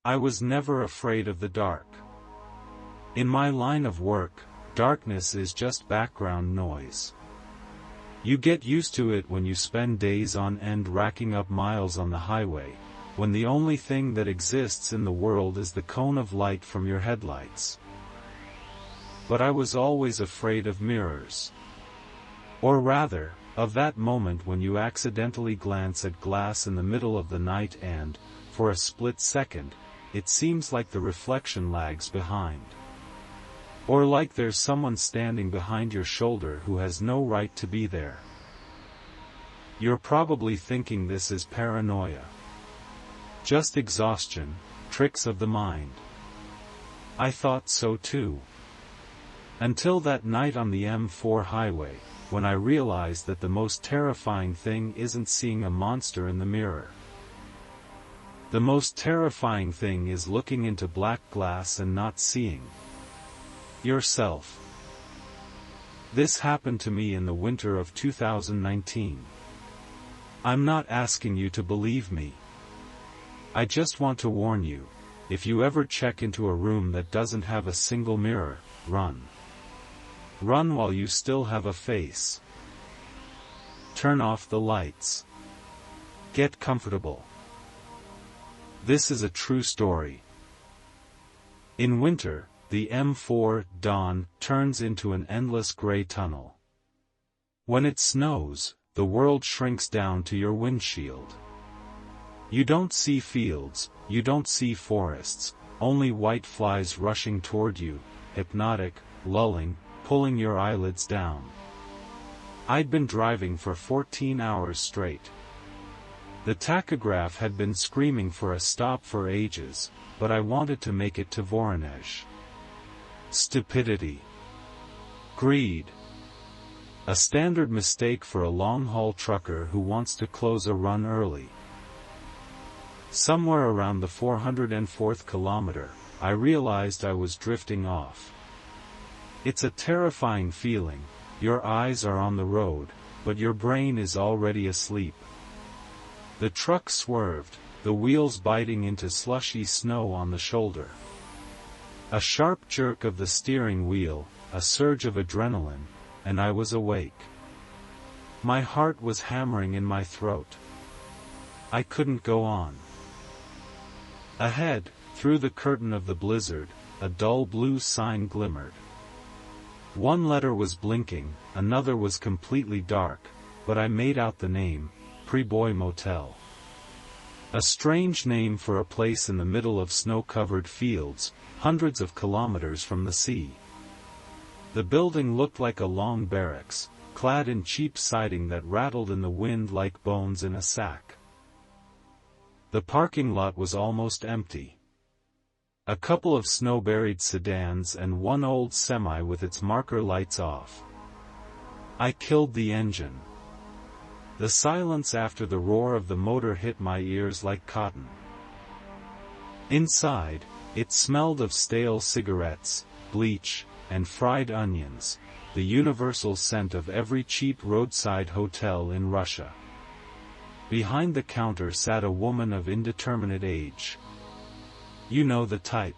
I was never afraid of the dark. In my line of work, darkness is just background noise. You get used to it when you spend days on end racking up miles on the highway, when the only thing that exists in the world is the cone of light from your headlights. But I was always afraid of mirrors. Or rather, of that moment when you accidentally glance at glass in the middle of the night and, for a split second, it seems like the reflection lags behind. Or like there's someone standing behind your shoulder who has no right to be there. You're probably thinking this is paranoia. Just exhaustion, tricks of the mind. I thought so too. Until that night on the M4 highway, when I realized that the most terrifying thing isn't seeing a monster in the mirror. The most terrifying thing is looking into black glass and not seeing yourself. This happened to me in the winter of 2019. I'm not asking you to believe me. I just want to warn you, if you ever check into a room that doesn't have a single mirror, run. Run while you still have a face. Turn off the lights. Get comfortable. This is a true story. In winter, the M4 dawn turns into an endless gray tunnel. When it snows, the world shrinks down to your windshield. You don't see fields, you don't see forests, only white flies rushing toward you, hypnotic, lulling, pulling your eyelids down. I'd been driving for 14 hours straight. The tachograph had been screaming for a stop for ages, but I wanted to make it to Voronezh. Stupidity. Greed. A standard mistake for a long-haul trucker who wants to close a run early. Somewhere around the 404th kilometer, I realized I was drifting off. It's a terrifying feeling. Your eyes are on the road, but your brain is already asleep. The truck swerved, the wheels biting into slushy snow on the shoulder. A sharp jerk of the steering wheel, a surge of adrenaline, and I was awake. My heart was hammering in my throat. I couldn't go on. Ahead, through the curtain of the blizzard, a dull blue sign glimmered. One letter was blinking, another was completely dark, but I made out the name, Preboy Motel. A strange name for a place in the middle of snow-covered fields, hundreds of kilometers from the sea. The building looked like a long barracks, clad in cheap siding that rattled in the wind like bones in a sack. The parking lot was almost empty. A couple of snow-buried sedans and one old semi with its marker lights off. I killed the engine. The silence after the roar of the motor hit my ears like cotton. Inside, it smelled of stale cigarettes, bleach, and fried onions, the universal scent of every cheap roadside hotel in Russia. Behind the counter sat a woman of indeterminate age. You know the type.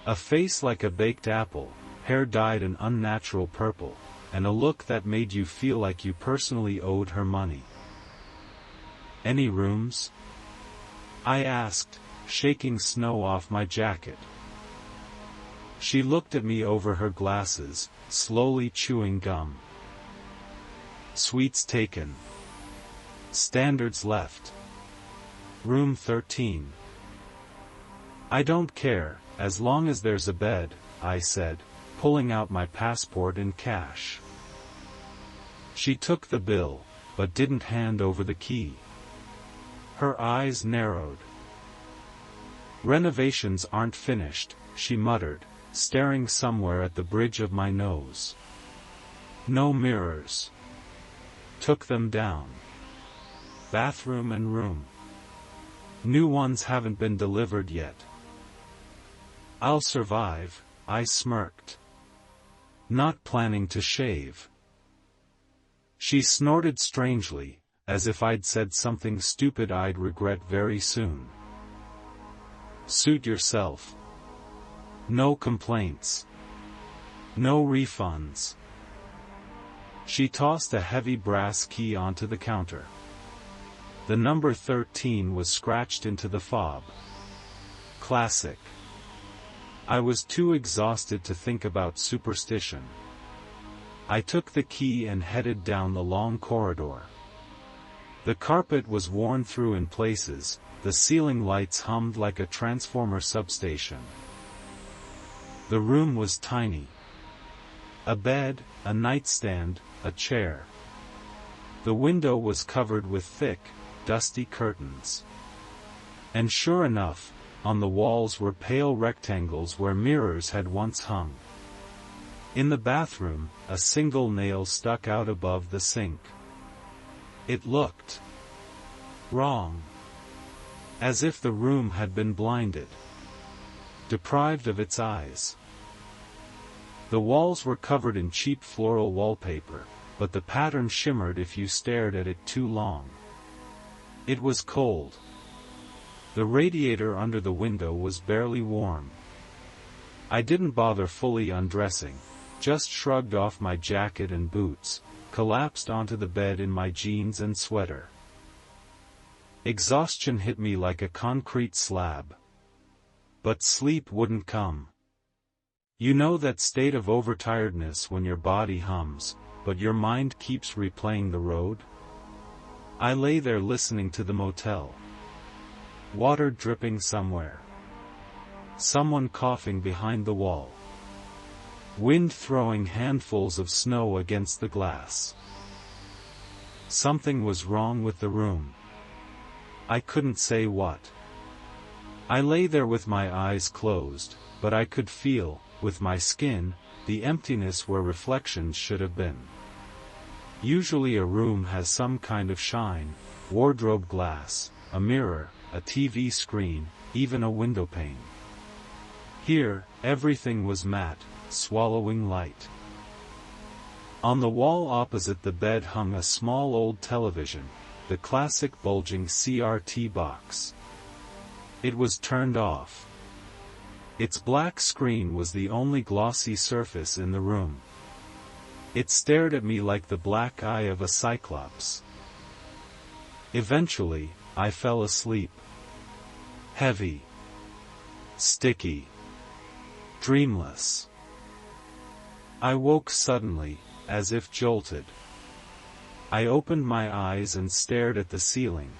A face like a baked apple, hair dyed an unnatural purple, and a look that made you feel like you personally owed her money. "Any rooms?" I asked, shaking snow off my jacket. She looked at me over her glasses, slowly chewing gum. "Suites taken. Standards left. Room 13. "I don't care, as long as there's a bed," I said, pulling out my passport and cash. She took the bill, but didn't hand over the key. Her eyes narrowed. "Renovations aren't finished," she muttered, staring somewhere at the bridge of my nose. "No mirrors. Took them down. Bathroom and room. New ones haven't been delivered yet." "I'll survive," I smirked. "Not planning to shave." She snorted strangely, as if I'd said something stupid I'd regret very soon. Suit yourself. No complaints. No refunds. She tossed a heavy brass key onto the counter. The number 13 was scratched into the fob. Classic. I was too exhausted to think about superstition. I took the key and headed down the long corridor. The carpet was worn through in places, the ceiling lights hummed like a transformer substation. The room was tiny. A bed, a nightstand, a chair. The window was covered with thick, dusty curtains. And sure enough, on the walls were pale rectangles where mirrors had once hung. In the bathroom, a single nail stuck out above the sink. It looked wrong. As if the room had been blinded. Deprived of its eyes. The walls were covered in cheap floral wallpaper, but the pattern shimmered if you stared at it too long. It was cold. The radiator under the window was barely warm. I didn't bother fully undressing, just shrugged off my jacket and boots, collapsed onto the bed in my jeans and sweater. Exhaustion hit me like a concrete slab. But sleep wouldn't come. You know that state of overtiredness when your body hums, but your mind keeps replaying the road? I lay there listening to the motel. Water dripping somewhere. Someone coughing behind the wall. Wind throwing handfuls of snow against the glass. Something was wrong with the room. I couldn't say what. I lay there with my eyes closed, but I could feel, with my skin, the emptiness where reflections should have been. Usually a room has some kind of shine, wardrobe glass, a mirror, a TV screen, even a window pane. Here, everything was matte, swallowing light. On the wall opposite the bed hung a small old television, the classic bulging CRT box. It was turned off. Its black screen was the only glossy surface in the room. It stared at me like the black eye of a cyclops. Eventually, I fell asleep. Heavy. Sticky. Dreamless. I woke suddenly, as if jolted. I opened my eyes and stared at the ceiling.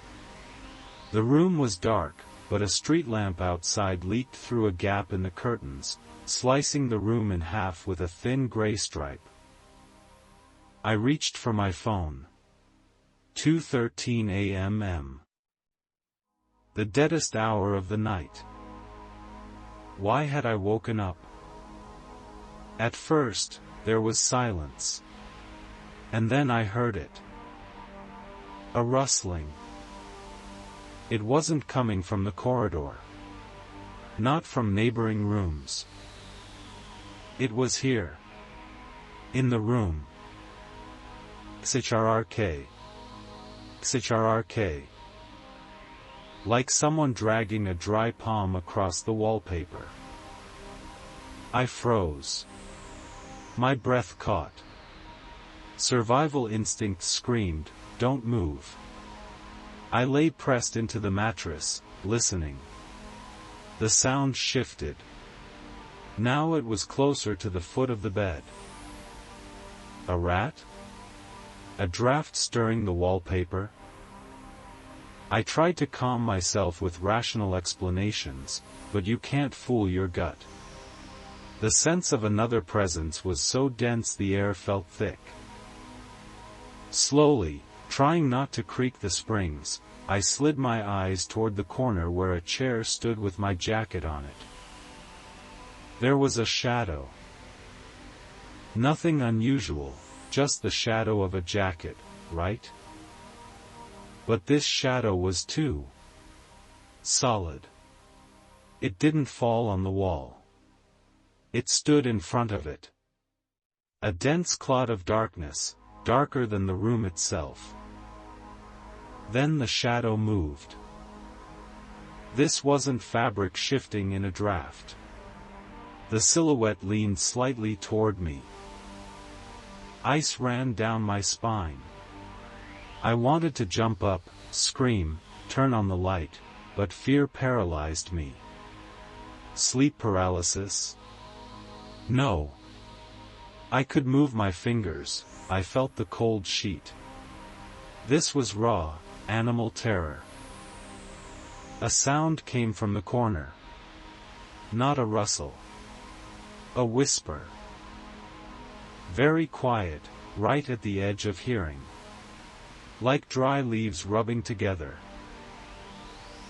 The room was dark, but a street lamp outside leaked through a gap in the curtains, slicing the room in half with a thin gray stripe. I reached for my phone. 2:13 a.m. The deadest hour of the night. Why had I woken up? At first, there was silence. And then I heard it. A rustling. It wasn't coming from the corridor. Not from neighboring rooms. It was here. In the room. Xhrrk. Xhrrk. Like someone dragging a dry palm across the wallpaper. I froze. My breath caught. Survival instinct screamed, "Don't move." I lay pressed into the mattress, listening. The sound shifted. Now it was closer to the foot of the bed. A rat? A draft stirring the wallpaper? I tried to calm myself with rational explanations, but you can't fool your gut. The sense of another presence was so dense the air felt thick. Slowly, trying not to creak the springs, I slid my eyes toward the corner where a chair stood with my jacket on it. There was a shadow. Nothing unusual, just the shadow of a jacket, right? But this shadow was too solid. It didn't fall on the wall. It stood in front of it. A dense clot of darkness, darker than the room itself. Then the shadow moved. This wasn't fabric shifting in a draft. The silhouette leaned slightly toward me. Ice ran down my spine. I wanted to jump up, scream, turn on the light, but fear paralyzed me. Sleep paralysis? No. I could move my fingers, I felt the cold sheet. This was raw, animal terror. A sound came from the corner. Not a rustle. A whisper. Very quiet, right at the edge of hearing. Like dry leaves rubbing together.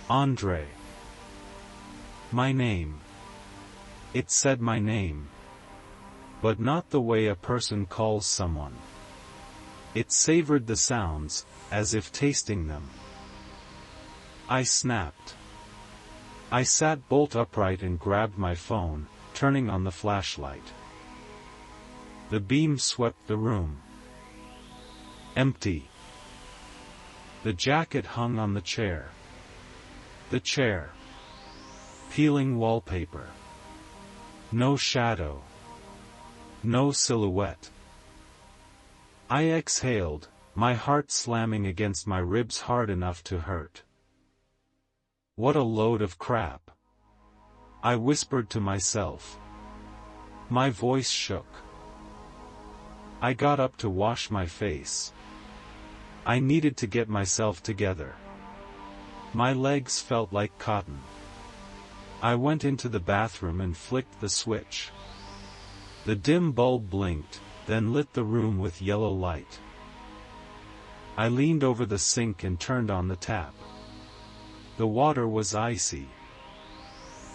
Andre. My name. It said my name. But not the way a person calls someone. It savored the sounds, as if tasting them. I snapped. I sat bolt upright and grabbed my phone, turning on the flashlight. The beam swept the room. Empty. The jacket hung on the chair. The chair. Peeling wallpaper. No shadow. No silhouette. I exhaled, my heart slamming against my ribs hard enough to hurt. What a load of crap. I whispered to myself. My voice shook. I got up to wash my face. I needed to get myself together. My legs felt like cotton. I went into the bathroom and flicked the switch. The dim bulb blinked, then lit the room with yellow light. I leaned over the sink and turned on the tap. The water was icy.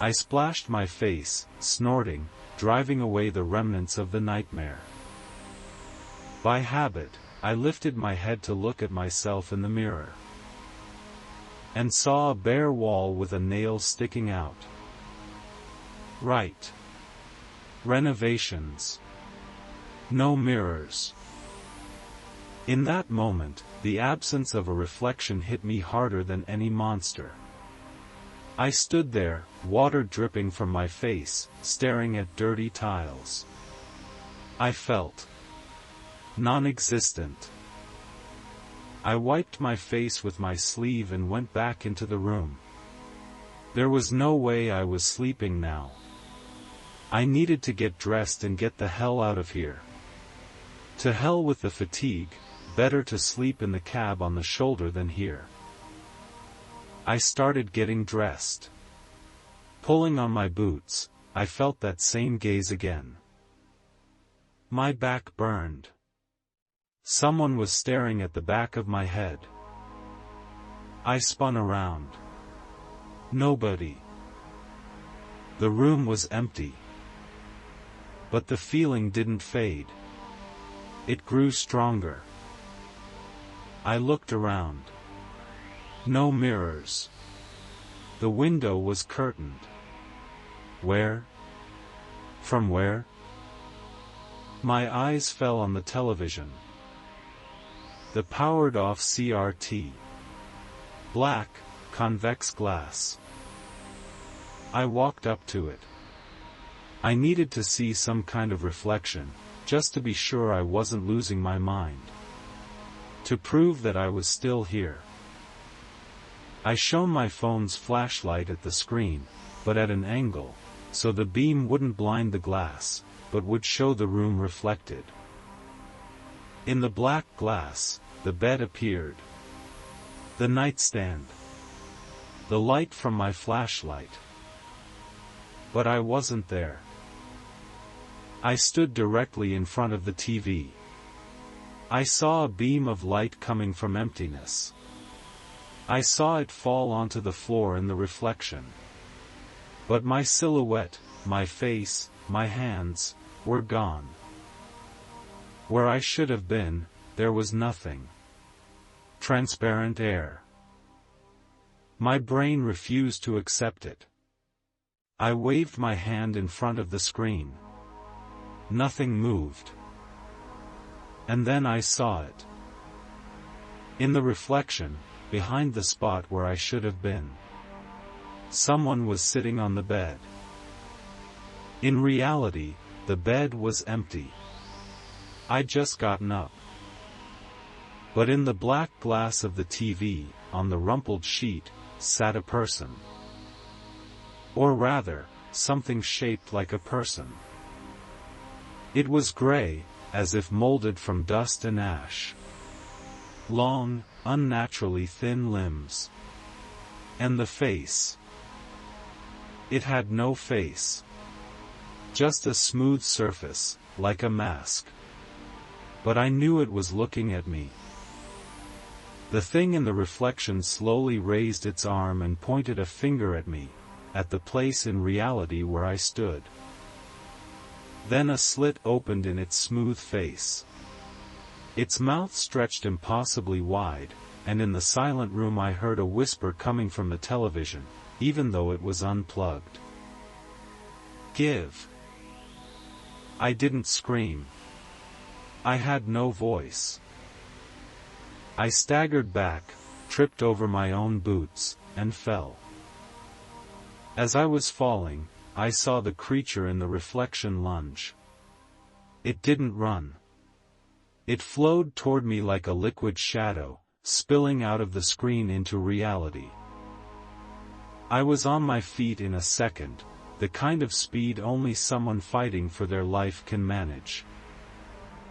I splashed my face, snorting, driving away the remnants of the nightmare. By habit, I lifted my head to look at myself in the mirror. And saw a bare wall with a nail sticking out. Right. Renovations. No mirrors. In that moment, the absence of a reflection hit me harder than any monster. I stood there, water dripping from my face, staring at dirty tiles. I felt non-existent. I wiped my face with my sleeve and went back into the room. There was no way I was sleeping now. I needed to get dressed and get the hell out of here. To hell with the fatigue, better to sleep in the cab on the shoulder than here. I started getting dressed. Pulling on my boots, I felt that same gaze again. My back burned. Someone was staring at the back of my head. I spun around. Nobody. The room was empty. But the feeling didn't fade. It grew stronger. I looked around. No mirrors. The window was curtained. Where? From where? My eyes fell on the television. The powered-off CRT. Black, convex glass. I walked up to it. I needed to see some kind of reflection, just to be sure I wasn't losing my mind. To prove that I was still here. I shone my phone's flashlight at the screen, but at an angle, so the beam wouldn't blind the glass, but would show the room reflected. In the black glass, the bed appeared. The nightstand. The light from my flashlight. But I wasn't there. I stood directly in front of the TV. I saw a beam of light coming from emptiness. I saw it fall onto the floor in the reflection. But my silhouette, my face, my hands, were gone. Where I should have been, there was nothing. Transparent air. My brain refused to accept it. I waved my hand in front of the screen. Nothing moved. And then I saw it. In the reflection, behind the spot where I should have been. someone was sitting on the bed. In reality, the bed was empty. I'd just gotten up. But in the black glass of the TV, on the rumpled sheet, sat a person. Or rather, something shaped like a person. It was gray, as if molded from dust and ash. Long, unnaturally thin limbs. And the face. It had no face. Just a smooth surface, like a mask. But I knew it was looking at me. The thing in the reflection slowly raised its arm and pointed a finger at me, at the place in reality where I stood. Then a slit opened in its smooth face. Its mouth stretched impossibly wide, and in the silent room I heard a whisper coming from the television, even though it was unplugged. "Give." I didn't scream. I had no voice. I staggered back, tripped over my own boots, and fell. As I was falling, I saw the creature in the reflection lunge. It didn't run. It flowed toward me like a liquid shadow, spilling out of the screen into reality. I was on my feet in a second, the kind of speed only someone fighting for their life can manage.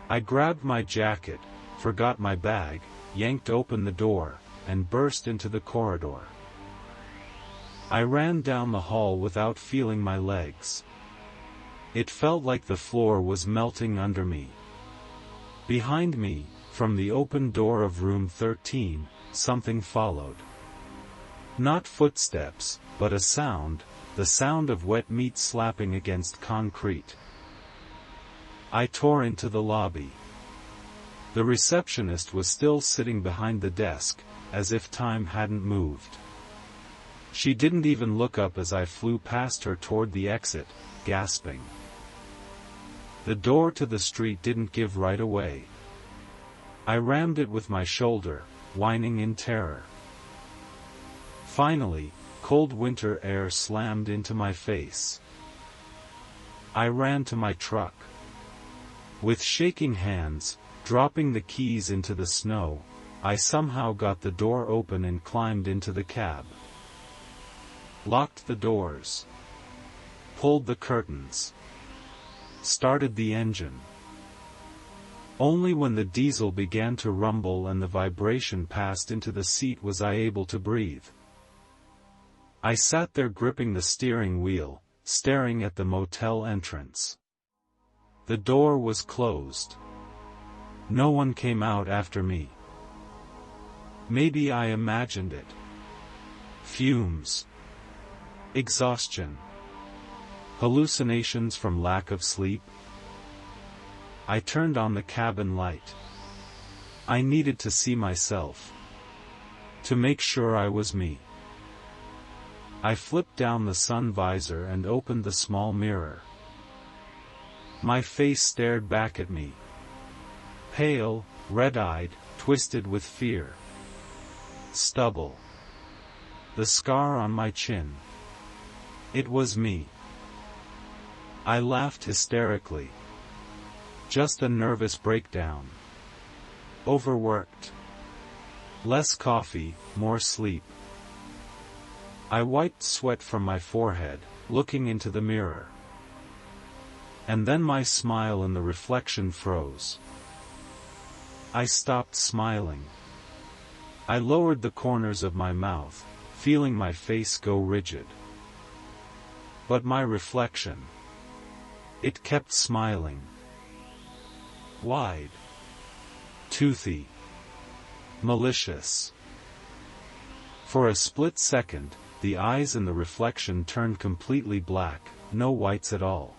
I grabbed my jacket, forgot my bag, yanked open the door, and burst into the corridor. I ran down the hall without feeling my legs. It felt like the floor was melting under me. Behind me, from the open door of room 13, something followed. Not footsteps, but a sound, the sound of wet meat slapping against concrete. I tore into the lobby. The receptionist was still sitting behind the desk, as if time hadn't moved. She didn't even look up as I flew past her toward the exit, gasping. The door to the street didn't give right away. I rammed it with my shoulder, whining in terror. Finally, cold winter air slammed into my face. I ran to my truck. With shaking hands, dropping the keys into the snow, I somehow got the door open and climbed into the cab. Locked the doors. Pulled the curtains. Started the engine. Only when the diesel began to rumble and the vibration passed into the seat was I able to breathe. I sat there gripping the steering wheel, staring at the motel entrance. The door was closed. No one came out after me. Maybe I imagined it. Fumes. Exhaustion. Hallucinations from lack of sleep. I turned on the cabin light. I needed to see myself. To make sure I was me. I flipped down the sun visor and opened the small mirror. My face stared back at me. Pale, red-eyed, twisted with fear. Stubble. The scar on my chin. It was me. I laughed hysterically. Just a nervous breakdown. Overworked. Less coffee, more sleep. I wiped sweat from my forehead, looking into the mirror. And then my smile in the reflection froze. I stopped smiling. I lowered the corners of my mouth, feeling my face go rigid. But my reflection. It kept smiling. Wide. Toothy. Malicious. For a split second, the eyes in the reflection turned completely black, no whites at all.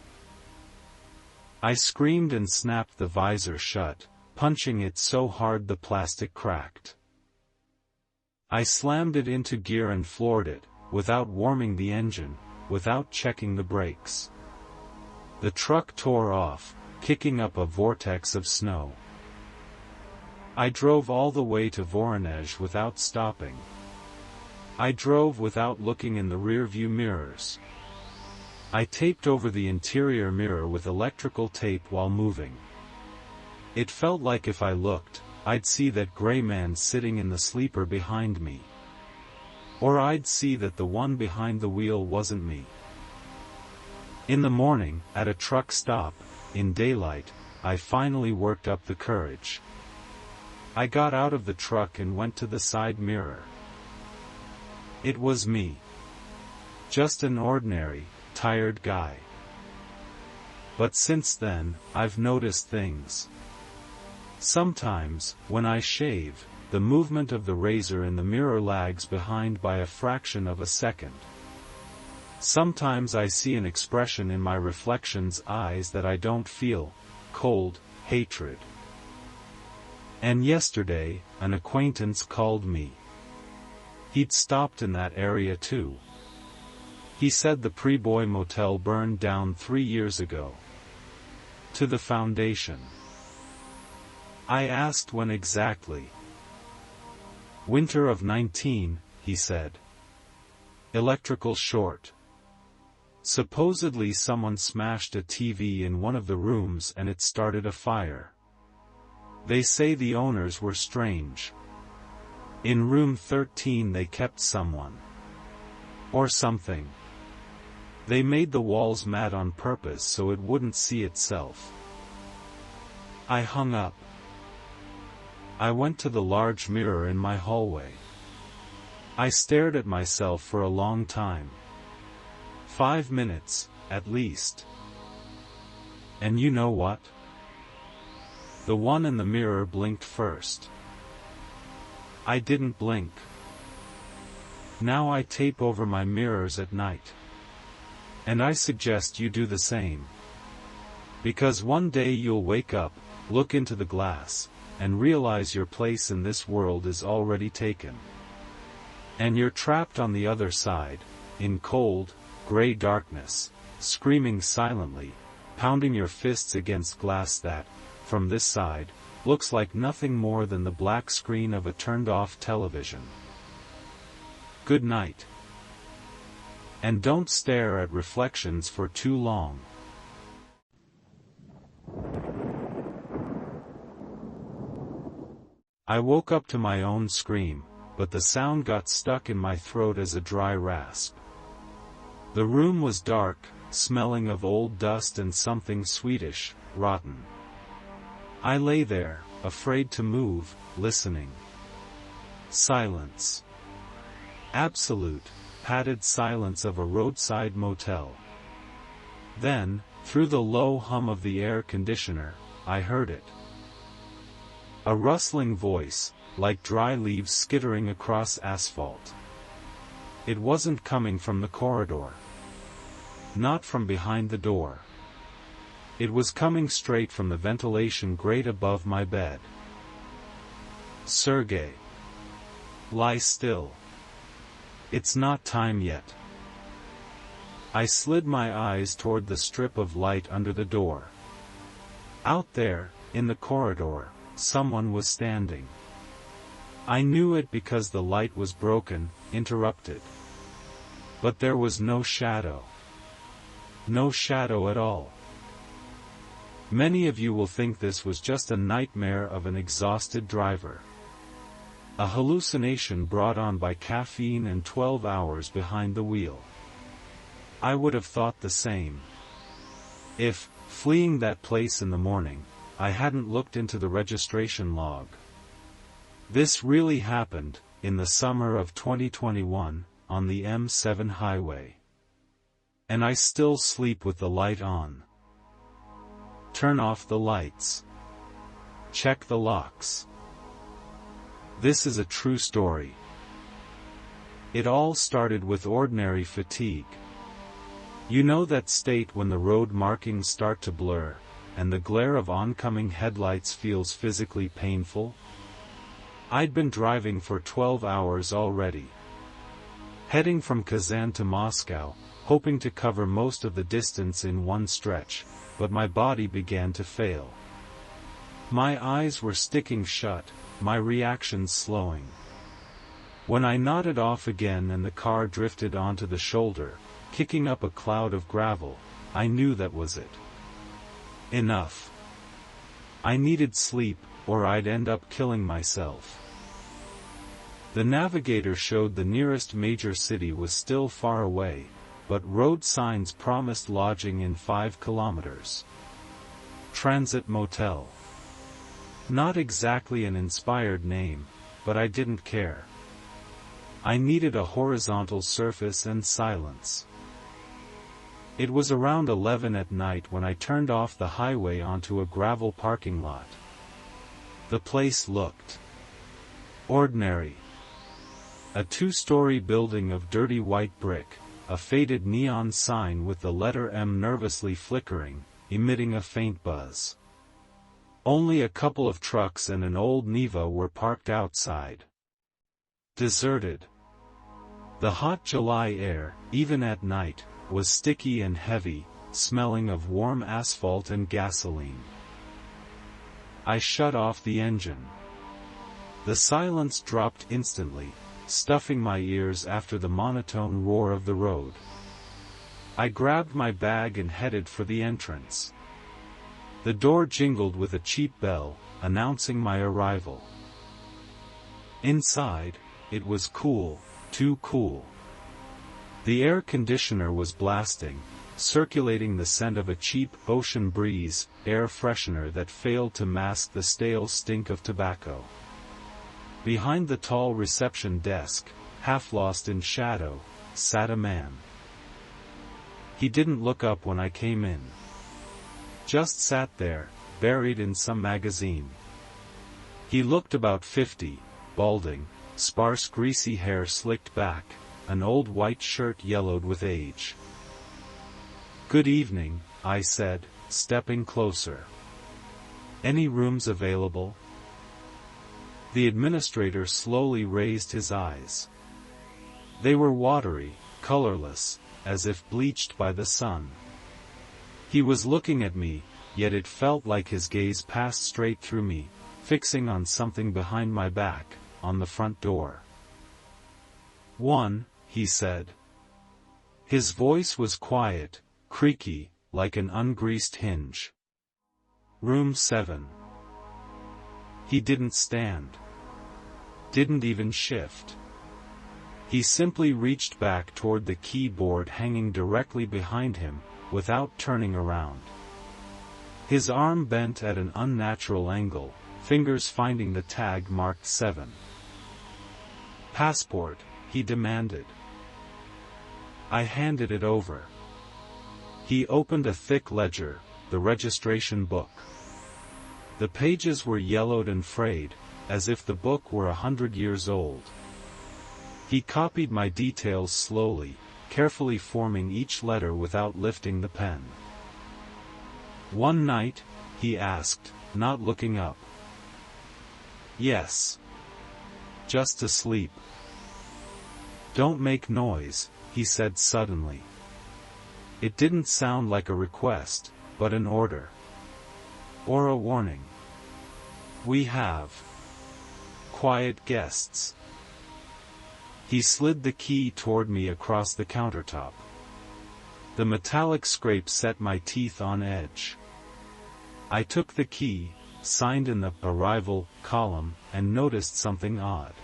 I screamed and snapped the visor shut, punching it so hard the plastic cracked. I slammed it into gear and floored it, without warming the engine, without checking the brakes. The truck tore off, kicking up a vortex of snow. I drove all the way to Voronezh without stopping. I drove without looking in the rearview mirrors. I taped over the interior mirror with electrical tape while moving. It felt like if I looked, I'd see that gray man sitting in the sleeper behind me. Or I'd see that the one behind the wheel wasn't me. In the morning, at a truck stop, in daylight, I finally worked up the courage. I got out of the truck and went to the side mirror. It was me. Just an ordinary, tired guy. But since then, I've noticed things. Sometimes, when I shave, the movement of the razor in the mirror lags behind by a fraction of a second. Sometimes I see an expression in my reflection's eyes that I don't feel: cold, hatred. And yesterday, an acquaintance called me. He'd stopped in that area too. He said the Pre-Boy motel burned down 3 years ago. To the foundation. I asked when exactly. Winter of 19, he said. Electrical short. Supposedly someone smashed a TV in one of the rooms and it started a fire. They say the owners were strange. In room 13 they kept someone. Or something. They made the walls matte on purpose so it wouldn't see itself. I hung up. I went to the large mirror in my hallway. I stared at myself for a long time. 5 minutes, at least. And you know what? The one in the mirror blinked first. I didn't blink. Now I tape over my mirrors at night. And I suggest you do the same. Because one day you'll wake up, look into the glass, and realize your place in this world is already taken. And you're trapped on the other side, in cold, gray darkness, screaming silently, pounding your fists against glass that, from this side, looks like nothing more than the black screen of a turned-off television. Good night. And don't stare at reflections for too long. I woke up to my own scream, but the sound got stuck in my throat as a dry rasp. The room was dark, smelling of old dust and something sweetish, rotten. I lay there, afraid to move, listening. Silence. Absolute, padded silence of a roadside motel. Then, through the low hum of the air conditioner, I heard it. A rustling voice, like dry leaves skittering across asphalt. It wasn't coming from the corridor. Not from behind the door. It was coming straight from the ventilation grate above my bed. Sergey. Lie still. It's not time yet. I slid my eyes toward the strip of light under the door. Out there, in the corridor, someone was standing. I knew it because the light was broken, interrupted. But there was no shadow. No shadow at all. Many of you will think this was just a nightmare of an exhausted driver. A hallucination brought on by caffeine and 12 hours behind the wheel. I would have thought the same. If, fleeing that place in the morning, I hadn't looked into the registration log. This really happened, in the summer of 2021, on the M7 highway. And I still sleep with the light on. Turn off the lights. Check the locks. This is a true story. It all started with ordinary fatigue. You know that state when the road markings start to blur, and the glare of oncoming headlights feels physically painful? I'd been driving for 12 hours already. Heading from Kazan to Moscow, hoping to cover most of the distance in one stretch, but my body began to fail. My eyes were sticking shut, my reactions slowing. When I nodded off again and the car drifted onto the shoulder, kicking up a cloud of gravel, I knew that was it. Enough. I needed sleep, or I'd end up killing myself. The navigator showed the nearest major city was still far away, but road signs promised lodging in 5 kilometers. Transit Motel. Not exactly an inspired name, but I didn't care. I needed a horizontal surface and silence. It was around 11 at night when I turned off the highway onto a gravel parking lot. The place looked ordinary. A 2-story building of dirty white brick, a faded neon sign with the letter M nervously flickering, emitting a faint buzz. Only a couple of trucks and an old Niva were parked outside. Deserted. The hot July air, even at night, was sticky and heavy, smelling of warm asphalt and gasoline. I shut off the engine. The silence dropped instantly, stuffing my ears after the monotone roar of the road. I grabbed my bag and headed for the entrance. The door jingled with a cheap bell, announcing my arrival. Inside, it was cool, too cool. The air conditioner was blasting, circulating the scent of a cheap ocean breeze air freshener that failed to mask the stale stink of tobacco. Behind the tall reception desk, half lost in shadow, sat a man. He didn't look up when I came in. Just sat there, buried in some magazine. He looked about 50, balding, sparse greasy hair slicked back, an old white shirt yellowed with age. "Good evening," I said, stepping closer. "Any rooms available?" The administrator slowly raised his eyes. They were watery, colorless, as if bleached by the sun. He was looking at me, yet it felt like his gaze passed straight through me, fixing on something behind my back, on the front door. "One," he said. His voice was quiet, creaky, like an ungreased hinge. "Room 7. He didn't stand. Didn't even shift. He simply reached back toward the keyboard hanging directly behind him, without turning around. His arm bent at an unnatural angle, fingers finding the tag marked 7. "Passport," he demanded. I handed it over. He opened a thick ledger, the registration book. The pages were yellowed and frayed, as if the book were 100 years old. He copied my details slowly, carefully forming each letter without lifting the pen. "One night?" he asked, not looking up. "Yes. Just to sleep." "Don't make noise," he said suddenly. It didn't sound like a request, but an order. Or a warning. "We have quiet guests." He slid the key toward me across the countertop. The metallic scrape set my teeth on edge. I took the key, signed in the "Arrival" column, and noticed something odd.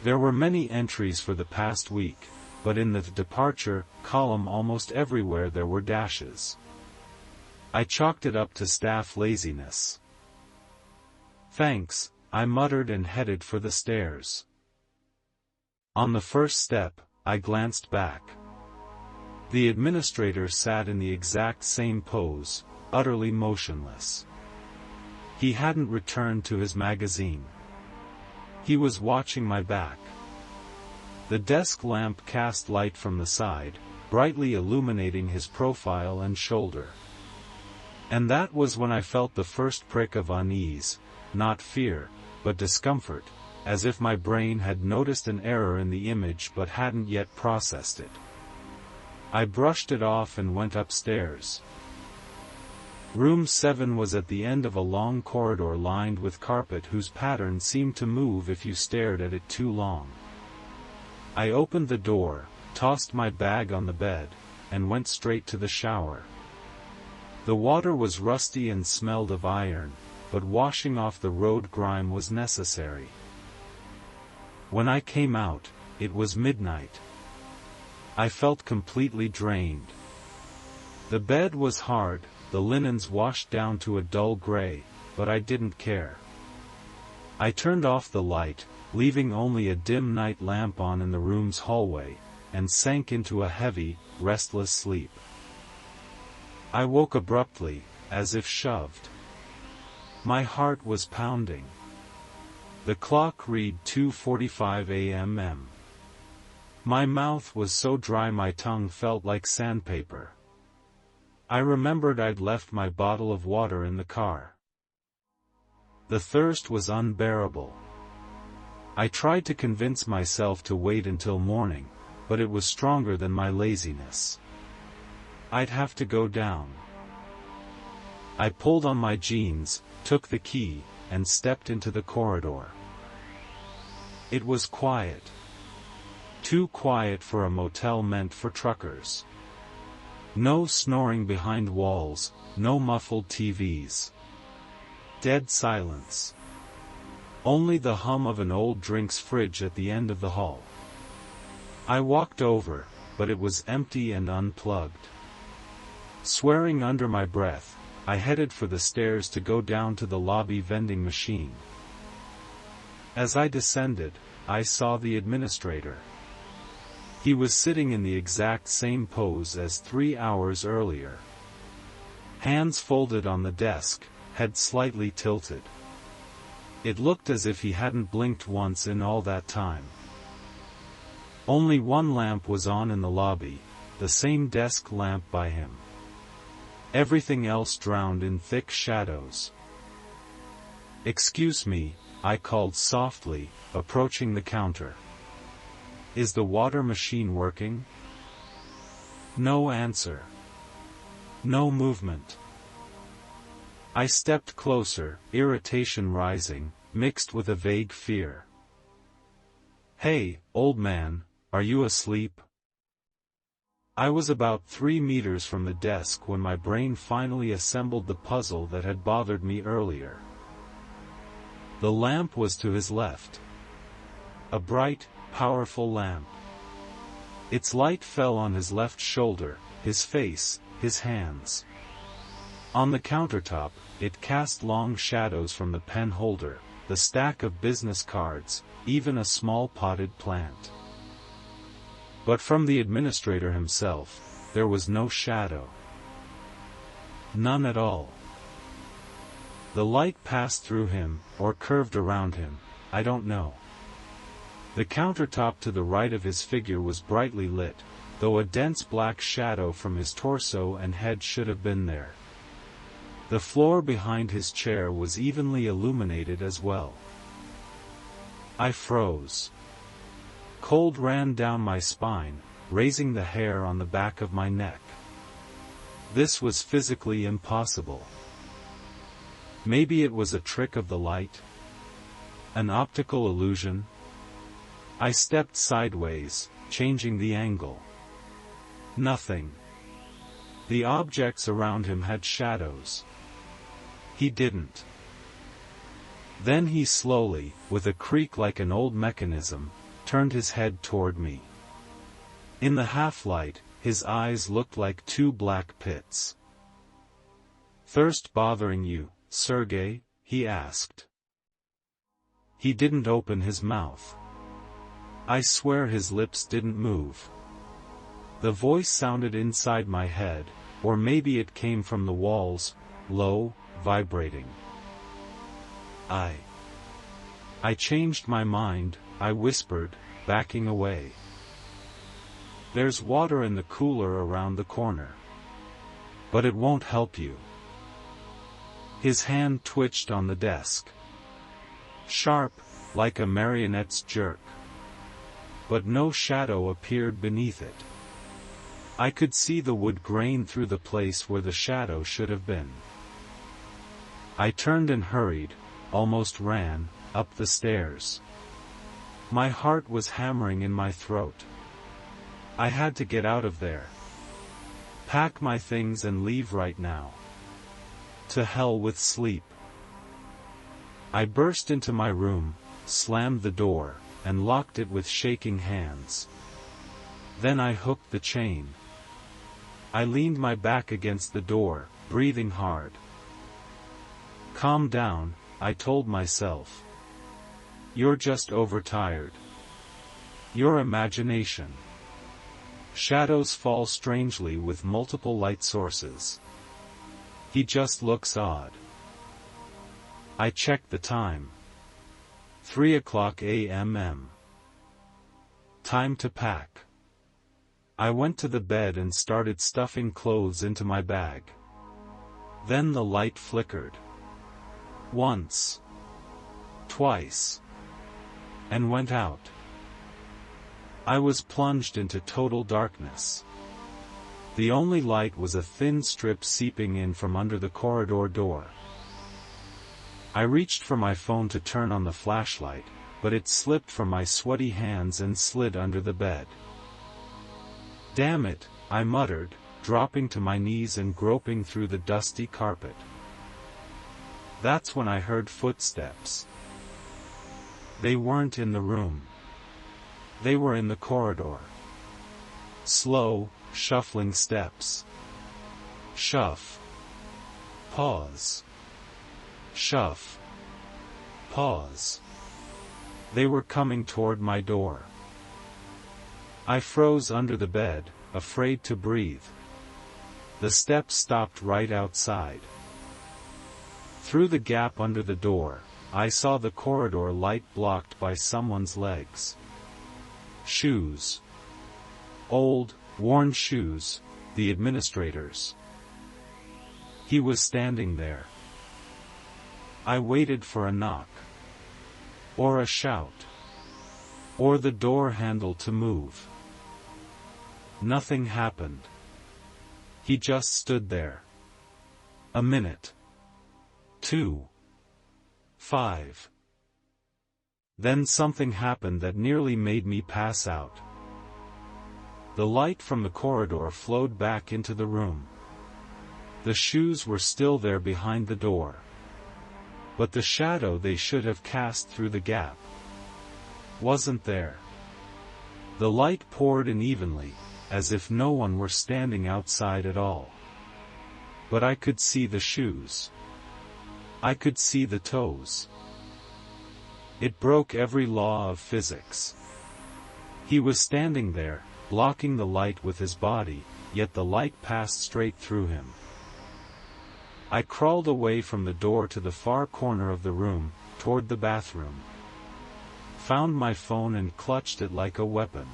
There were many entries for the past week, but in the "Departure" column almost everywhere there were dashes. I chalked it up to staff laziness. "Thanks," I muttered and headed for the stairs. On the first step, I glanced back. The administrator sat in the exact same pose, utterly motionless. He hadn't returned to his magazine. He was watching my back. The desk lamp cast light from the side, brightly illuminating his profile and shoulder. And that was when I felt the first prick of unease, not fear, but discomfort, as if my brain had noticed an error in the image but hadn't yet processed it. I brushed it off and went upstairs. Room 7 was at the end of a long corridor lined with carpet whose pattern seemed to move if you stared at it too long. I opened the door, tossed my bag on the bed, and went straight to the shower. The water was rusty and smelled of iron, but washing off the road grime was necessary. When I came out, it was midnight. I felt completely drained. The bed was hard, the linens washed down to a dull gray, but I didn't care. I turned off the light, leaving only a dim night lamp on in the room's hallway, and sank into a heavy, restless sleep. I woke abruptly, as if shoved. My heart was pounding. The clock read 2:45 a.m. My mouth was so dry my tongue felt like sandpaper. I remembered I'd left my bottle of water in the car. The thirst was unbearable. I tried to convince myself to wait until morning, but it was stronger than my laziness. I'd have to go down. I pulled on my jeans, took the key, and stepped into the corridor. It was quiet. Too quiet for a motel meant for truckers. No snoring behind walls, no muffled TVs. Dead silence. Only the hum of an old drinks fridge at the end of the hall. I walked over, but it was empty and unplugged. Swearing under my breath, I headed for the stairs to go down to the lobby vending machine. As I descended, I saw the administrator. He was sitting in the exact same pose as 3 hours earlier. Hands folded on the desk, head slightly tilted. It looked as if he hadn't blinked once in all that time. Only one lamp was on in the lobby, the same desk lamp by him. Everything else drowned in thick shadows. "Excuse me," I called softly, approaching the counter. "Is the water machine working?" No answer. No movement. I stepped closer, irritation rising, mixed with a vague fear. "Hey, old man, are you asleep?" I was about 3 meters from the desk when my brain finally assembled the puzzle that had bothered me earlier. The lamp was to his left. A bright, powerful lamp. Its light fell on his left shoulder, his face, his hands. On the countertop, it cast long shadows from the pen holder, the stack of business cards, even a small potted plant. But from the administrator himself, there was no shadow. None at all. The light passed through him, or curved around him, I don't know. The countertop to the right of his figure was brightly lit, though a dense black shadow from his torso and head should have been there. The floor behind his chair was evenly illuminated as well. I froze. Cold ran down my spine, raising the hair on the back of my neck. This was physically impossible. Maybe it was a trick of the light? An optical illusion? I stepped sideways, changing the angle. Nothing. The objects around him had shadows. He didn't. Then he slowly, with a creak like an old mechanism, turned his head toward me. In the half-light, his eyes looked like 2 black pits. "Thirst bothering you, Sergey?" he asked. He didn't open his mouth. I swear his lips didn't move. The voice sounded inside my head, or maybe it came from the walls, low, vibrating. I changed my mind, I whispered, backing away. "There's water in the cooler around the corner. But it won't help you." His hand twitched on the desk. Sharp, like a marionette's jerk. But no shadow appeared beneath it. I could see the wood grain through the place where the shadow should have been. I turned and hurried, almost ran, up the stairs. My heart was hammering in my throat. I had to get out of there. Pack my things and leave right now. To hell with sleep. I burst into my room, slammed the door, and locked it with shaking hands. Then I hooked the chain. I leaned my back against the door, breathing hard. Calm down, I told myself. You're just overtired. Your imagination. Shadows fall strangely with multiple light sources. He just looks odd. I checked the time. 3:00 a.m. Time to pack. I went to the bed and started stuffing clothes into my bag. Then the light flickered. Once. Twice. And went out. I was plunged into total darkness. The only light was a thin strip seeping in from under the corridor door. I reached for my phone to turn on the flashlight, but it slipped from my sweaty hands and slid under the bed. Damn it, I muttered, dropping to my knees and groping through the dusty carpet. That's when I heard footsteps. They weren't in the room. They were in the corridor. Slow, shuffling steps. Shuff. Pause. Shuff. Pause. They were coming toward my door. I froze under the bed, afraid to breathe. The steps stopped right outside. Through the gap under the door, I saw the corridor light blocked by someone's legs. Shoes. Old, worn shoes, the administrator's. He was standing there. I waited for a knock. Or a shout. Or the door handle to move. Nothing happened. He just stood there. A minute. 2. 5. Then something happened that nearly made me pass out. The light from the corridor flowed back into the room. The shoes were still there behind the door. But the shadow they should have cast through the gap wasn't there. The light poured in evenly, as if no one were standing outside at all. But I could see the shoes. I could see the toes. It broke every law of physics. He was standing there, blocking the light with his body, yet the light passed straight through him. I crawled away from the door to the far corner of the room, toward the bathroom. Found my phone and clutched it like a weapon.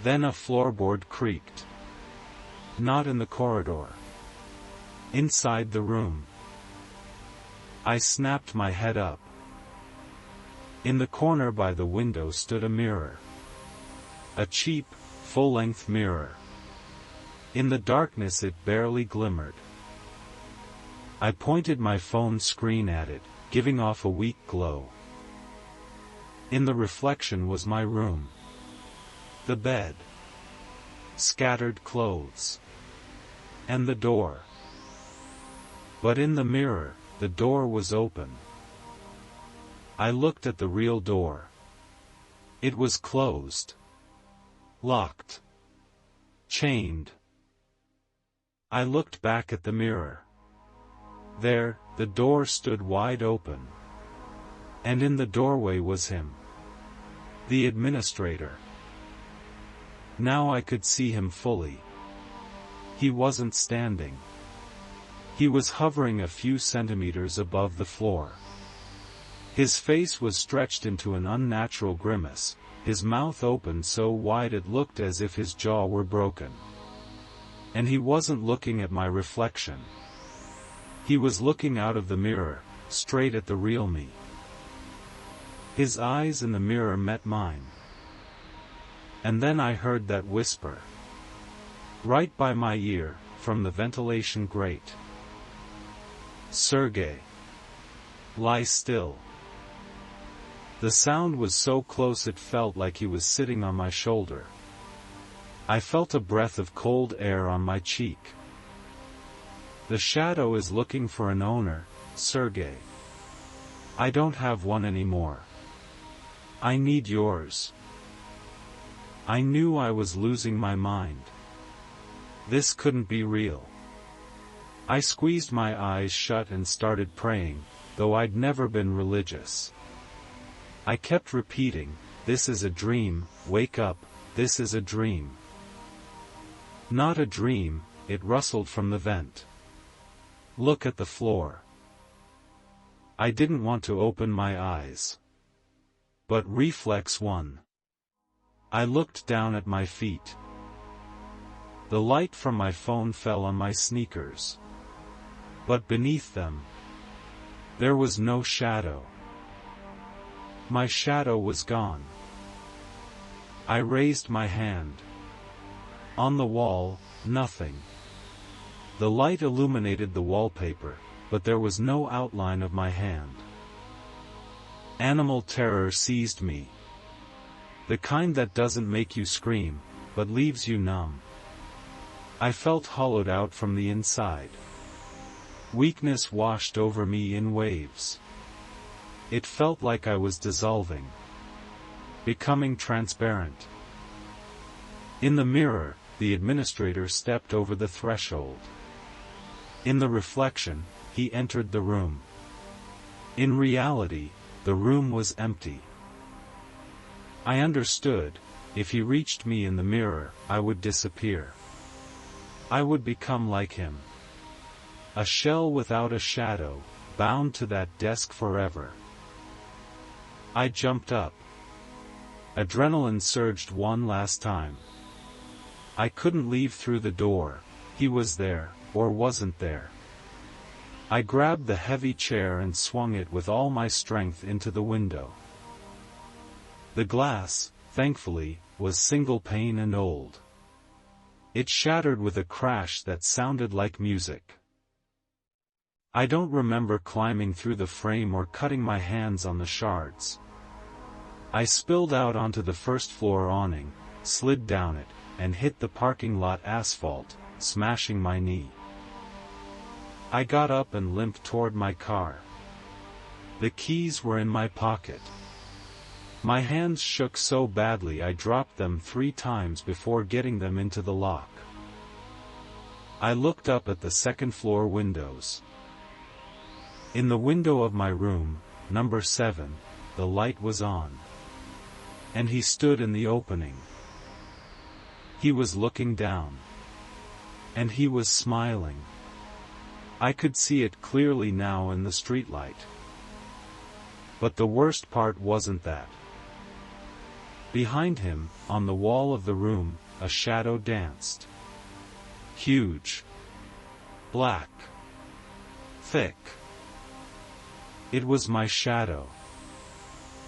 Then a floorboard creaked. Not in the corridor. Inside the room. I snapped my head up. In the corner by the window stood a mirror. A cheap, full-length mirror. In the darkness it barely glimmered. I pointed my phone screen at it, giving off a weak glow. In the reflection was my room. The bed. Scattered clothes. And the door. But in the mirror, the door was open. I looked at the real door. It was closed. Locked. Chained. I looked back at the mirror. There, the door stood wide open. And in the doorway was him. The administrator. Now I could see him fully. He wasn't standing. He was hovering a few centimeters above the floor. His face was stretched into an unnatural grimace, his mouth open so wide it looked as if his jaw were broken. And he wasn't looking at my reflection. He was looking out of the mirror, straight at the real me. His eyes in the mirror met mine. And then I heard that whisper. Right by my ear, from the ventilation grate. Sergey. Lie still. The sound was so close it felt like he was sitting on my shoulder. I felt a breath of cold air on my cheek. The shadow is looking for an owner, Sergey. I don't have one anymore. I need yours. I knew I was losing my mind. This couldn't be real. I squeezed my eyes shut and started praying, though I'd never been religious. I kept repeating, "This is a dream, wake up, this is a dream." Not a dream, it rustled from the vent. Look at the floor. I didn't want to open my eyes. But reflex won. I looked down at my feet. The light from my phone fell on my sneakers. But beneath them, there was no shadow. My shadow was gone. I raised my hand. On the wall, nothing. The light illuminated the wallpaper, but there was no outline of my hand. Animal terror seized me. The kind that doesn't make you scream, but leaves you numb. I felt hollowed out from the inside. Weakness washed over me in waves. It felt like I was dissolving, becoming transparent. In the mirror, the administrator stepped over the threshold. In the reflection, he entered the room. In reality, the room was empty. I understood, if he reached me in the mirror, I would disappear. I would become like him. A shell without a shadow, bound to that desk forever. I jumped up. Adrenaline surged one last time. I couldn't leave through the door. He was there, or wasn't there. I grabbed the heavy chair and swung it with all my strength into the window. The glass, thankfully, was single pane and old. It shattered with a crash that sounded like music. I don't remember climbing through the frame or cutting my hands on the shards. I spilled out onto the first floor awning, slid down it, and hit the parking lot asphalt, smashing my knee. I got up and limped toward my car. The keys were in my pocket. My hands shook so badly I dropped them 3 times before getting them into the lock. I looked up at the second-floor windows. In the window of my room, number 7, the light was on. And he stood in the opening. He was looking down. And he was smiling. I could see it clearly now in the streetlight. But the worst part wasn't that. Behind him, on the wall of the room, a shadow danced. Huge. Black. Thick. It was my shadow.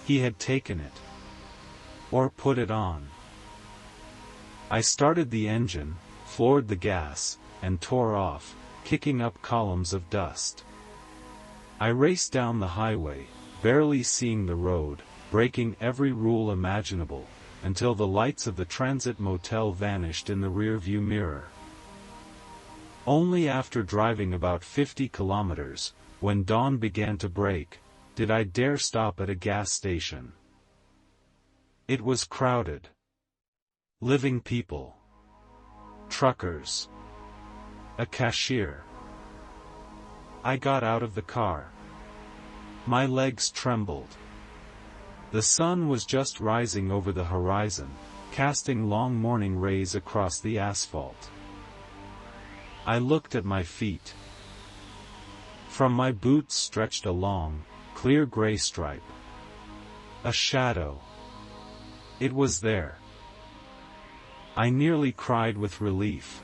He had taken it. Or put it on. I started the engine, floored the gas, and tore off, kicking up columns of dust. I raced down the highway, barely seeing the road, breaking every rule imaginable, until the lights of the transit motel vanished in the rearview mirror. Only after driving about 50 kilometers, when dawn began to break, did I dare stop at a gas station. It was crowded. Living people. Truckers. A cashier. I got out of the car. My legs trembled. The sun was just rising over the horizon, casting long morning rays across the asphalt. I looked at my feet. From my boots stretched a long, clear gray stripe. A shadow. It was there. I nearly cried with relief.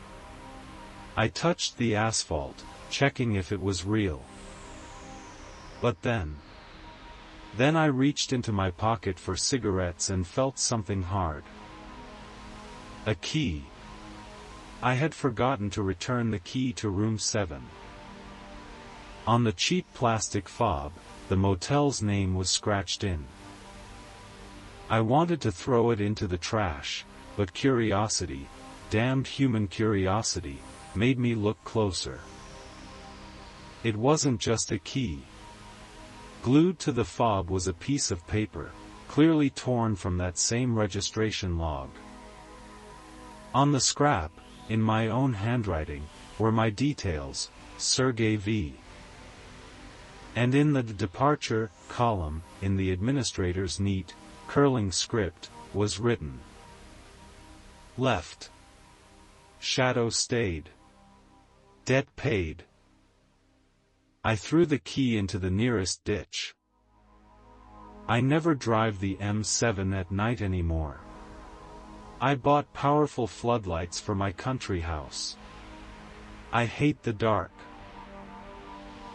I touched the asphalt, checking if it was real. But then I reached into my pocket for cigarettes and felt something hard. A key. I had forgotten to return the key to room 7. On the cheap plastic fob, the motel's name was scratched in. I wanted to throw it into the trash, but curiosity, damned human curiosity, made me look closer. It wasn't just a key. Glued to the fob was a piece of paper, clearly torn from that same registration log. On the scrap, in my own handwriting, were my details, Sergey V. And in the departure column, in the administrator's neat, curling script, was written: left. Shadow stayed. Debt paid. I threw the key into the nearest ditch. I never drive the M7 at night anymore. I bought powerful floodlights for my country house. I hate the dark.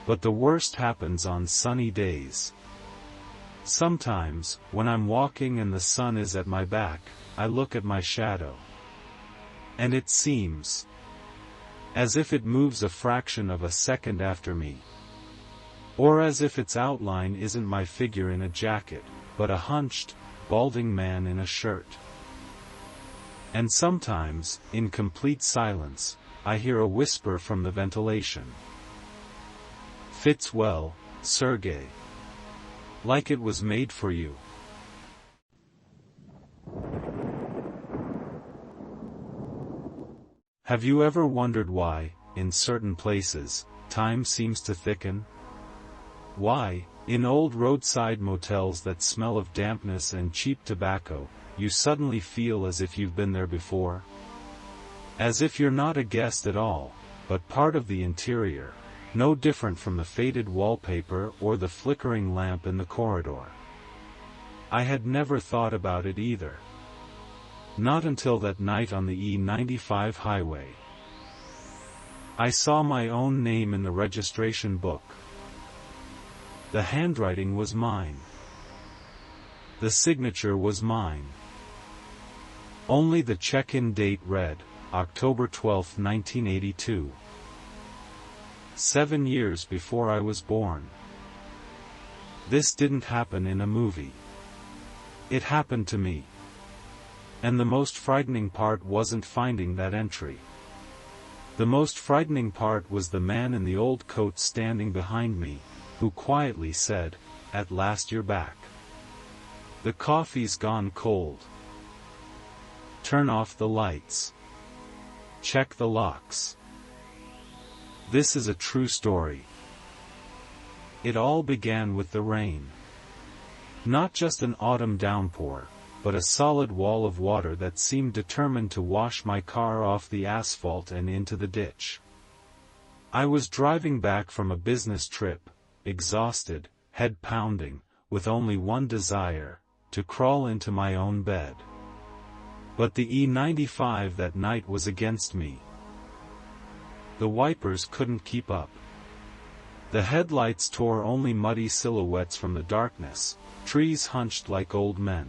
But the worst happens on sunny days. Sometimes, when I'm walking and the sun is at my back, I look at my shadow. And it seems as if it moves a fraction of a second after me. Or as if its outline isn't my figure in a jacket, but a hunched, balding man in a shirt. And sometimes, in complete silence, I hear a whisper from the ventilation. Fits well, Sergey. Like it was made for you. Have you ever wondered why, in certain places, time seems to thicken? Why, in old roadside motels that smell of dampness and cheap tobacco, you suddenly feel as if you've been there before? As if you're not a guest at all, but part of the interior, no different from the faded wallpaper or the flickering lamp in the corridor. I had never thought about it either. Not until that night on the E95 highway. I saw my own name in the registration book. The handwriting was mine. The signature was mine. Only the check-in date read, October 12, 1982. 7 years before I was born. This didn't happen in a movie. It happened to me. And the most frightening part wasn't finding that entry. The most frightening part was the man in the old coat standing behind me, who quietly said, "At last you're back. The coffee's gone cold. Turn off the lights. Check the locks." This is a true story. It all began with the rain. Not just an autumn downpour, but a solid wall of water that seemed determined to wash my car off the asphalt and into the ditch. I was driving back from a business trip, exhausted, head pounding, with only one desire, to crawl into my own bed. But the E95 that night was against me. The wipers couldn't keep up. The headlights tore only muddy silhouettes from the darkness, trees hunched like old men.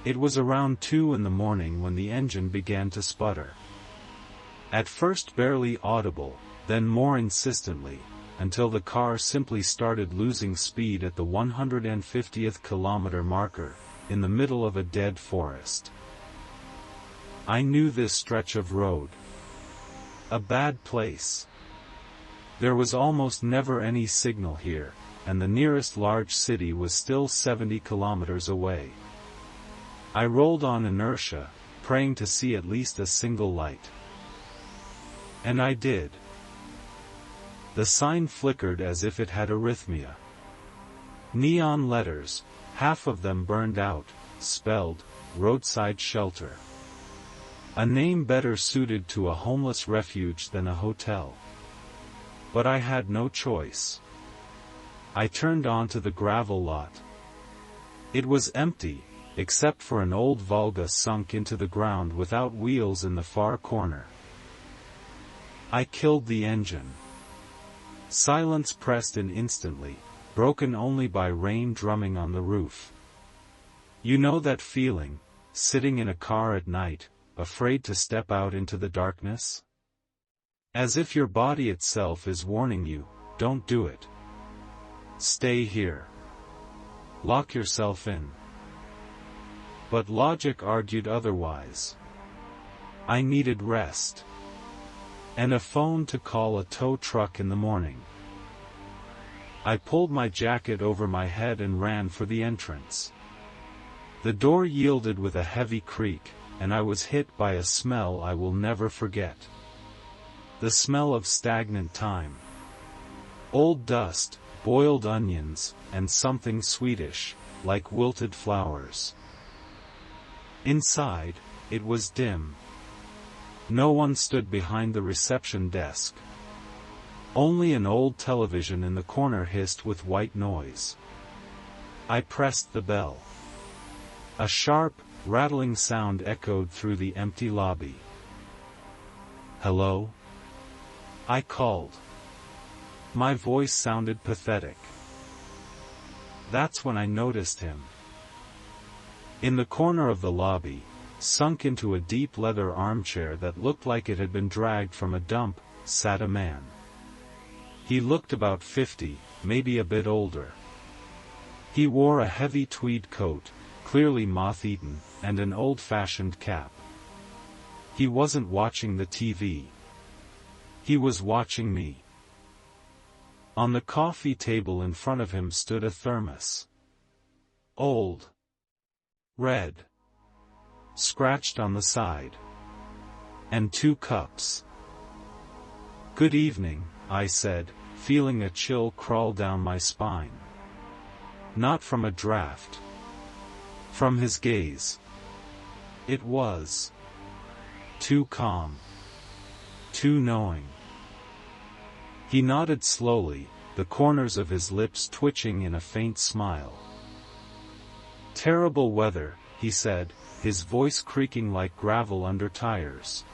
It was around 2 in the morning when the engine began to sputter. At first barely audible, then more insistently, until the car simply started losing speed at the 150th kilometer marker, in the middle of a dead forest. I knew this stretch of road. A bad place. There was almost never any signal here, and the nearest large city was still 70 kilometers away. I rolled on inertia, praying to see at least a single light. And I did. The sign flickered as if it had arrhythmia. Neon letters, half of them burned out, spelled, "Roadside Shelter." A name better suited to a homeless refuge than a hotel. But I had no choice. I turned onto the gravel lot. It was empty, except for an old Volga sunk into the ground without wheels in the far corner. I killed the engine. Silence pressed in instantly, broken only by rain drumming on the roof. You know that feeling, sitting in a car at night, afraid to step out into the darkness? As if your body itself is warning you, don't do it. Stay here. Lock yourself in. But logic argued otherwise. I needed rest. And a phone to call a tow truck in the morning. I pulled my jacket over my head and ran for the entrance. The door yielded with a heavy creak, and I was hit by a smell I will never forget. The smell of stagnant time. Old dust, boiled onions, and something Swedish, like wilted flowers. Inside, it was dim. No one stood behind the reception desk. Only an old television in the corner hissed with white noise. I pressed the bell. A sharp, rattling sound echoed through the empty lobby. "Hello?" I called. My voice sounded pathetic. That's when I noticed him. In the corner of the lobby, sunk into a deep leather armchair that looked like it had been dragged from a dump, sat a man. He looked about 50, maybe a bit older. He wore a heavy tweed coat, clearly moth-eaten, and an old-fashioned cap. He wasn't watching the TV. He was watching me. On the coffee table in front of him stood a thermos. Old. Red. Scratched on the side. And 2 cups. "Good evening," I said, feeling a chill crawl down my spine. Not from a draft. From his gaze. It was too calm. Too knowing. He nodded slowly, the corners of his lips twitching in a faint smile. "Terrible weather," he said, his voice creaking like gravel under tires.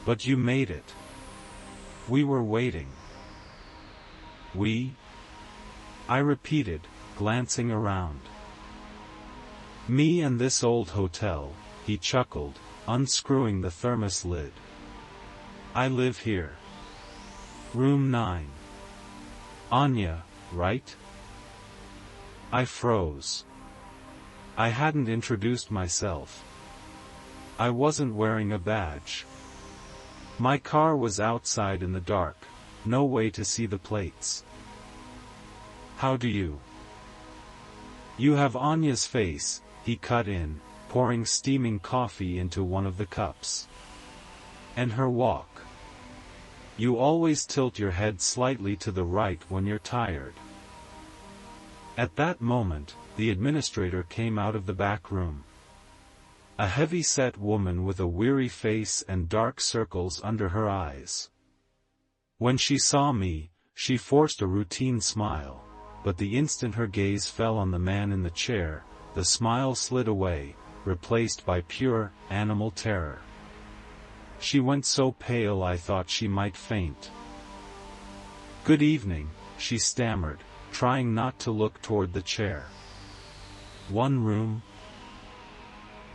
"But you made it. We were waiting." "We?" I repeated, glancing around. "Me and this old hotel," he chuckled, unscrewing the thermos lid. "I live here. Room 9. Anya, right?" I froze. I hadn't introduced myself. I wasn't wearing a badge. My car was outside in the dark, no way to see the plates. "How do you?" "You have Anya's face," he cut in, pouring steaming coffee into one of the cups. "And her walk. You always tilt your head slightly to the right when you're tired." At that moment, the administrator came out of the back room. A heavy-set woman with a weary face and dark circles under her eyes. When she saw me, she forced a routine smile, but the instant her gaze fell on the man in the chair, the smile slid away, replaced by pure, animal terror. She went so pale I thought she might faint. "Good evening," she stammered, trying not to look toward the chair. "One room?"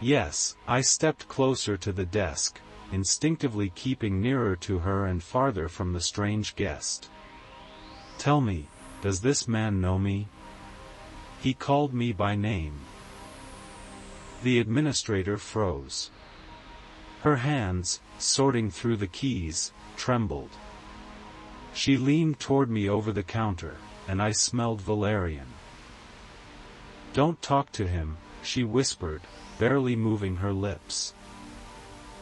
"Yes." I stepped closer to the desk, instinctively keeping nearer to her and farther from the strange guest. "Tell me, does this man know me?" "He called me by name." The administrator froze. Her hands, sorting through the keys, trembled. She leaned toward me over the counter, and I smelled valerian. "Don't talk to him," she whispered, barely moving her lips.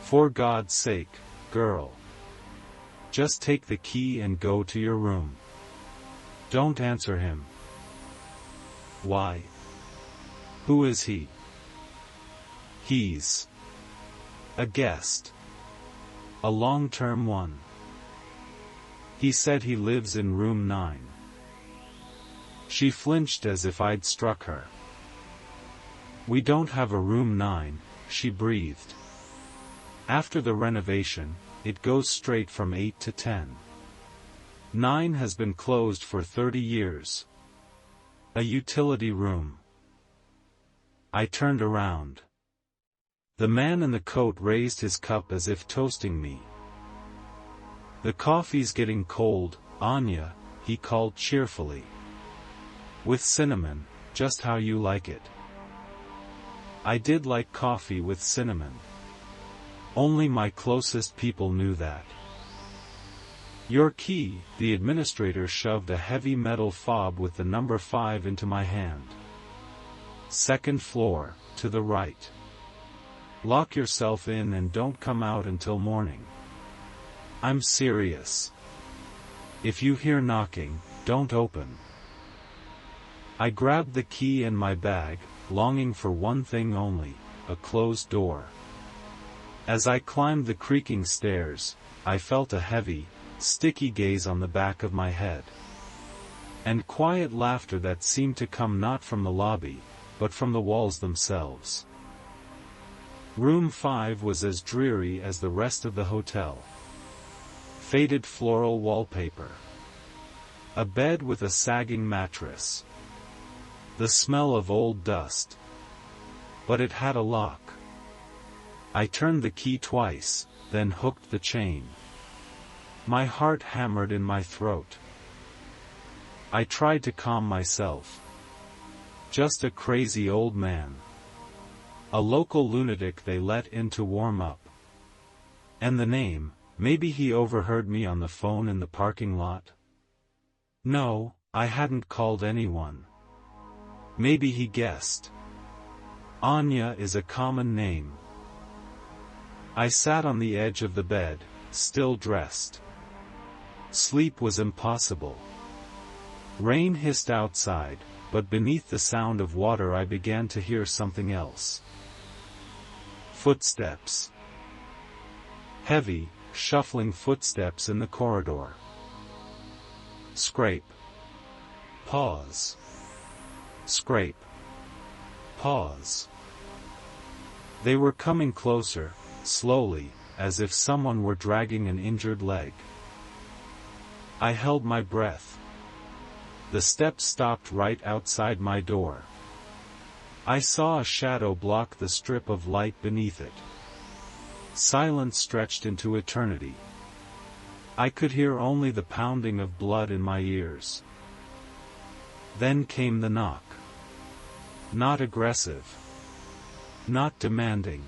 "For God's sake, girl. Just take the key and go to your room. Don't answer him." "Why? Who is he?" "He's a guest. A long-term one. He said he lives in room 9. She flinched as if I'd struck her. "We don't have a room 9, she breathed. "After the renovation, it goes straight from 8 to 10. 9 has been closed for 30 years. A utility room." I turned around. The man in the coat raised his cup as if toasting me. "The coffee's getting cold, Anya," he called cheerfully. With cinnamon, just how you like it. I did like coffee with cinnamon. Only my closest people knew that. Your key, the administrator shoved a heavy metal fob with the number 5 into my hand. Second floor, to the right. Lock yourself in and don't come out until morning. I'm serious. If you hear knocking, don't open. I grabbed the key and my bag, longing for one thing only, a closed door. As I climbed the creaking stairs, I felt a heavy, sticky gaze on the back of my head. And quiet laughter that seemed to come not from the lobby, but from the walls themselves. Room 5 was as dreary as the rest of the hotel. Faded floral wallpaper. A bed with a sagging mattress. The smell of old dust. But it had a lock. I turned the key twice, then hooked the chain. My heart hammered in my throat. I tried to calm myself. Just a crazy old man. A local lunatic they let in to warm up. And the name, maybe he overheard me on the phone in the parking lot? No, I hadn't called anyone. Maybe he guessed. Anya is a common name. I sat on the edge of the bed, still dressed. Sleep was impossible. Rain hissed outside, but beneath the sound of water I began to hear something else. Footsteps. Heavy, shuffling footsteps in the corridor. Scrape. Pause. Scrape. Pause. They were coming closer, slowly, as if someone were dragging an injured leg. I held my breath. The steps stopped right outside my door. I saw a shadow block the strip of light beneath it. Silence stretched into eternity. I could hear only the pounding of blood in my ears. Then came the knock. Not aggressive. Not demanding.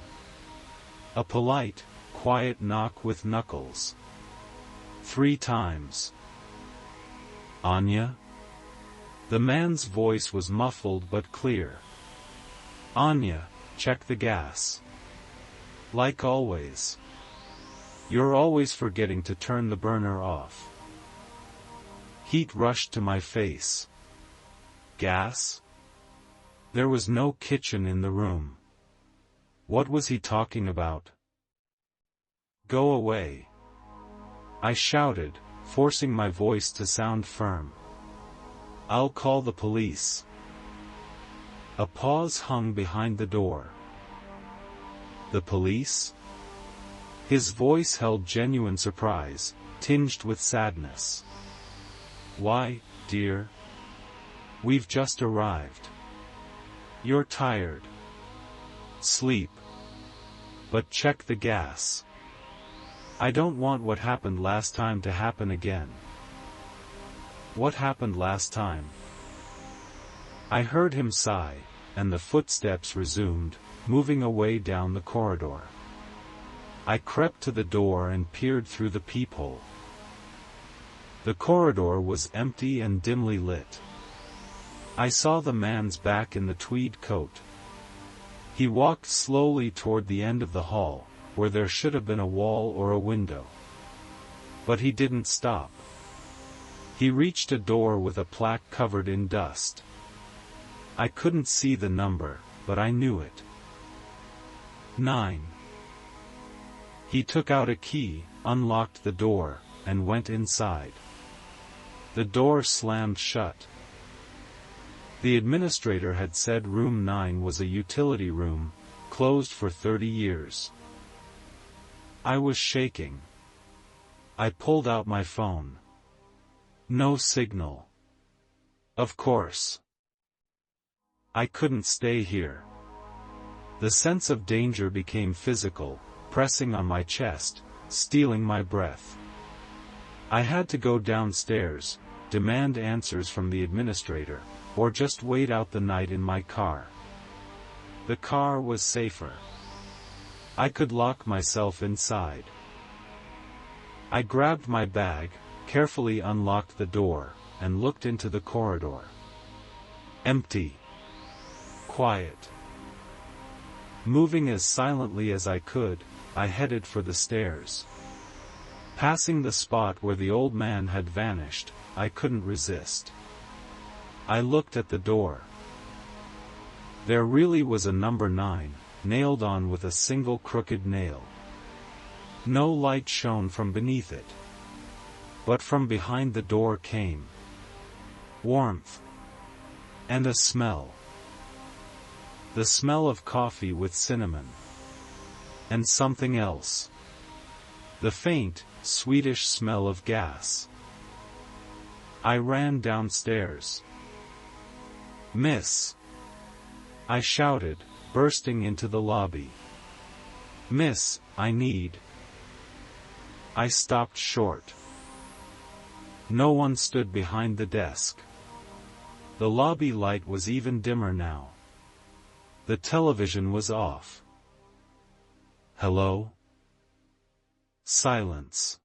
A polite, quiet knock with knuckles. 3 times. Anya? The man's voice was muffled but clear. Anya, check the gas. Like always. You're always forgetting to turn the burner off. Heat rushed to my face. Gas? There was no kitchen in the room. What was he talking about? Go away. I shouted, forcing my voice to sound firm. I'll call the police. A pause hung behind the door. The police? His voice held genuine surprise, tinged with sadness. Why, dear? We've just arrived. You're tired. Sleep. But check the gas. I don't want what happened last time to happen again. What happened last time? I heard him sigh, and the footsteps resumed, moving away down the corridor. I crept to the door and peered through the peephole. The corridor was empty and dimly lit. I saw the man's back in the tweed coat. He walked slowly toward the end of the hall, where there should have been a wall or a window. But he didn't stop. He reached a door with a plaque covered in dust. I couldn't see the number, but I knew it. 9. He took out a key, unlocked the door, and went inside. The door slammed shut. The administrator had said room 9 was a utility room, closed for 30 years. I was shaking. I pulled out my phone. No signal. Of course. I couldn't stay here. The sense of danger became physical, pressing on my chest, stealing my breath. I had to go downstairs, demand answers from the administrator, or just wait out the night in my car. The car was safer. I could lock myself inside. I grabbed my bag, carefully unlocked the door, and looked into the corridor. Empty. Quiet. Moving as silently as I could, I headed for the stairs. Passing the spot where the old man had vanished, I couldn't resist. I looked at the door. There really was a number 9, nailed on with a single crooked nail. No light shone from beneath it. But from behind the door came warmth. And a smell. The smell of coffee with cinnamon. And something else. The faint, sweetish smell of gas. I ran downstairs. "Miss!" I shouted, bursting into the lobby. "Miss, I need..." I stopped short. No one stood behind the desk. The lobby light was even dimmer now. The television was off. "Hello?" Silence.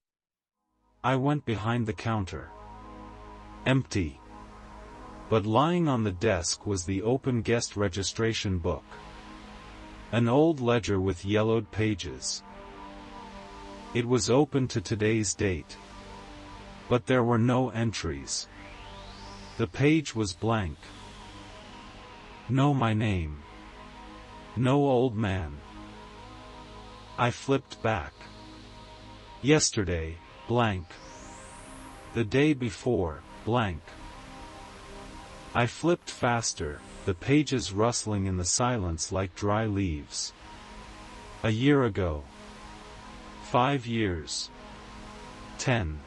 I went behind the counter. Empty. But lying on the desk was the open guest registration book. An old ledger with yellowed pages. It was open to today's date. But there were no entries. The page was blank. No my name. No old man. I flipped back. Yesterday, blank. The day before, blank. I flipped faster, the pages rustling in the silence like dry leaves. A year ago. 5 years. 10.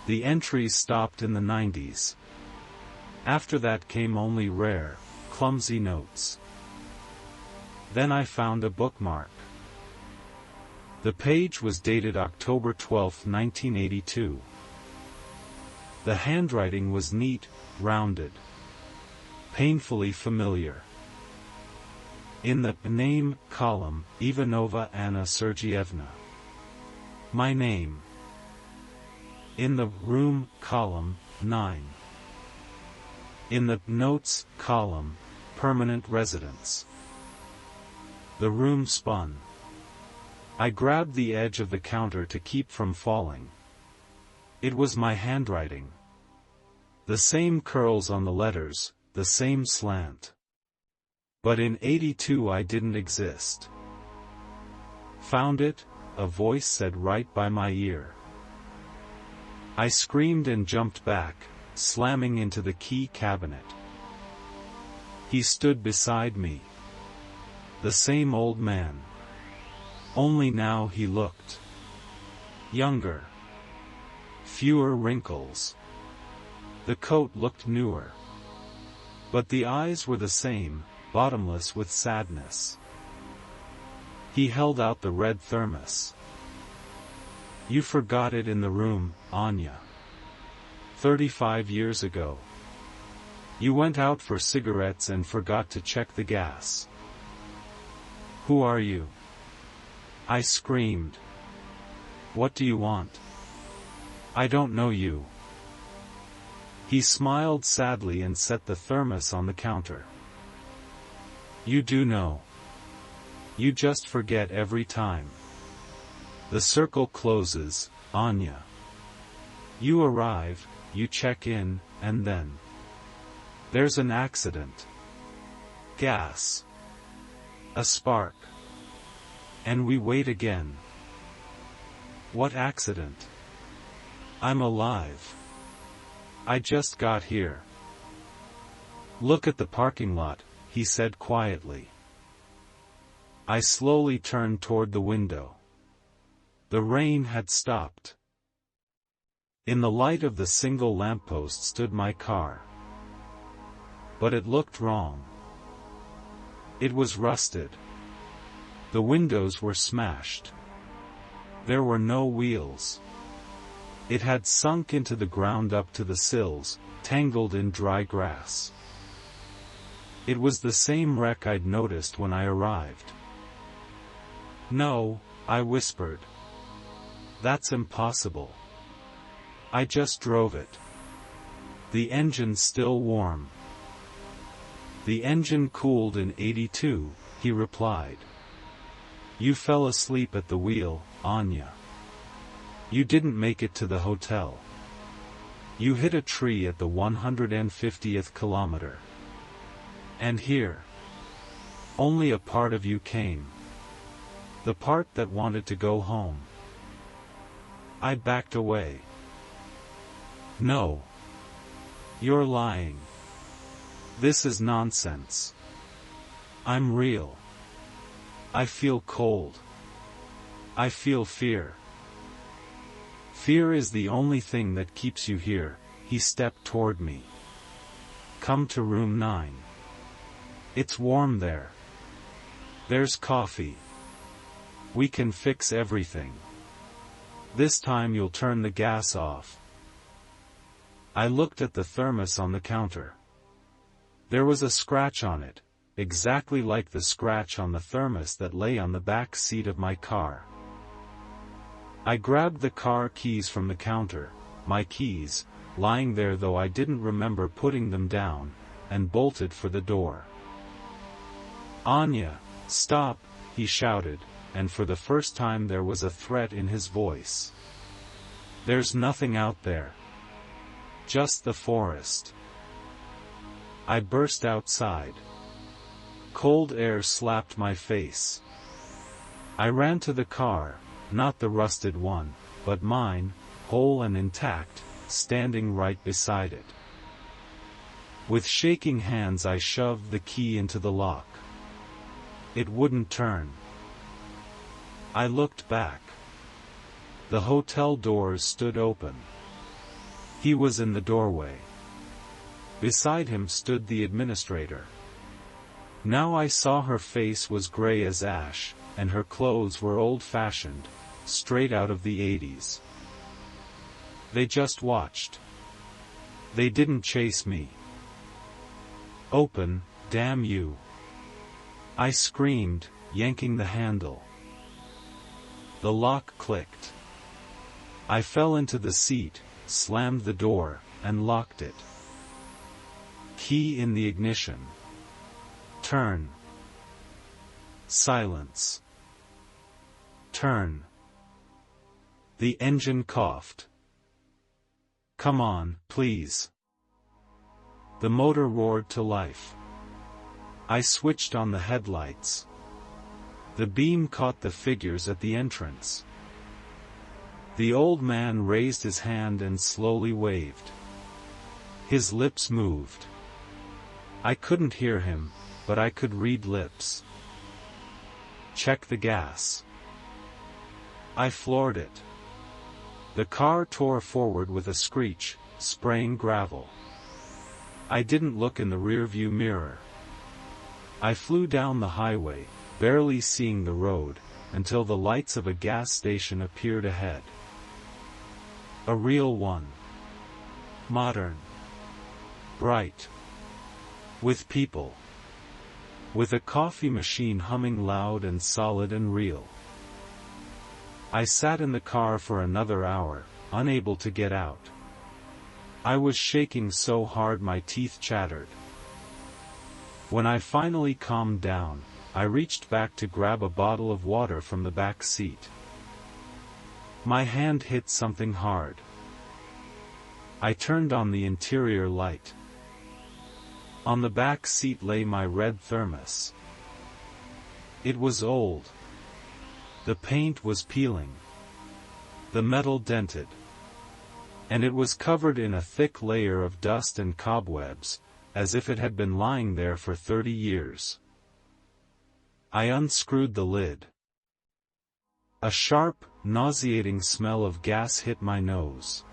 The entries stopped in the 90s. After that came only rare, clumsy notes. Then I found a bookmark. The page was dated October 12, 1982. The handwriting was neat, rounded. Painfully familiar. In the name column, Ivanova Anna Sergeyevna. My name. In the room column, 9. In the notes column, permanent residence. The room spun. I grabbed the edge of the counter to keep from falling. It was my handwriting. The same curls on the letters, the same slant. But in 82 I didn't exist. "Found it?" a voice said right by my ear. I screamed and jumped back, slamming into the key cabinet. He stood beside me. The same old man. Only now he looked younger. Fewer wrinkles. The coat looked newer. But the eyes were the same, bottomless with sadness. He held out the red thermos. "You forgot it in the room, Anya. 35 years ago. You went out for cigarettes and forgot to check the gas." "Who are you?" I screamed. "What do you want?" "I don't know you." He smiled sadly and set the thermos on the counter. "You do know. You just forget every time. The circle closes, Anya. You arrive, you check in, and then there's an accident. Gas. A spark. And we wait again." "What accident?" "I'm alive. I just got here." "Look at the parking lot," he said quietly. I slowly turned toward the window. The rain had stopped. In the light of the single lamppost stood my car. But it looked wrong. It was rusted. The windows were smashed. There were no wheels. It had sunk into the ground up to the sills, tangled in dry grass. It was the same wreck I'd noticed when I arrived. "No," I whispered. "That's impossible. I just drove it. The engine's still warm." "The engine cooled in 82, he replied. "You fell asleep at the wheel, Anya. You didn't make it to the hotel. You hit a tree at the 150th kilometer. And here. Only a part of you came. The part that wanted to go home." I backed away. "No. You're lying. This is nonsense. I'm real. I feel cold. I feel fear. Fear is the only thing that keeps you here." He stepped toward me. "Come to room 9. It's warm there. There's coffee. We can fix everything. This time you'll turn the gas off." I looked at the thermos on the counter. There was a scratch on it, exactly like the scratch on the thermos that lay on the back seat of my car. I grabbed the car keys from the counter, my keys, lying there though I didn't remember putting them down, and bolted for the door. "Anya, stop," he shouted, and for the first time there was a threat in his voice. "There's nothing out there. Just the forest." I burst outside. Cold air slapped my face. I ran to the car, not the rusted one, but mine, whole and intact, standing right beside it. With shaking hands I shoved the key into the lock. It wouldn't turn. I looked back. The hotel doors stood open. He was in the doorway. Beside him stood the administrator. Now I saw her face was gray as ash, and her clothes were old-fashioned, straight out of the 80s. They just watched. They didn't chase me. "Open, damn you!" I screamed, yanking the handle. The lock clicked. I fell into the seat, slammed the door, and locked it. Key in the ignition. Turn. Silence. Turn. The engine coughed. "Come on, please." The motor roared to life. I switched on the headlights. The beam caught the figures at the entrance. The old man raised his hand and slowly waved. His lips moved. I couldn't hear him, but I could read lips. "Check the gas." I floored it. The car tore forward with a screech, spraying gravel. I didn't look in the rearview mirror. I flew down the highway, barely seeing the road, until the lights of a gas station appeared ahead. A real one. Modern. Bright. With people. With a coffee machine humming loud and solid and real. I sat in the car for another hour, unable to get out. I was shaking so hard my teeth chattered. When I finally calmed down, I reached back to grab a bottle of water from the back seat. My hand hit something hard. I turned on the interior light. On the back seat lay my red thermos. It was old. The paint was peeling. The metal dented. And it was covered in a thick layer of dust and cobwebs, as if it had been lying there for 30 years. I unscrewed the lid. A sharp, nauseating smell of gas hit my nose.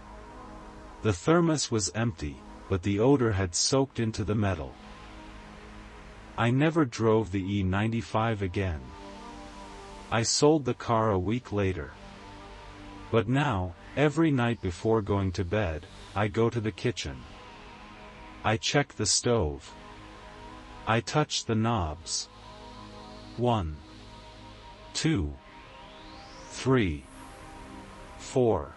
The thermos was empty, but the odor had soaked into the metal. I never drove the E95 again. I sold the car a week later. But now, every night before going to bed, I go to the kitchen. I check the stove. I touch the knobs. 1, 2, 3, 4.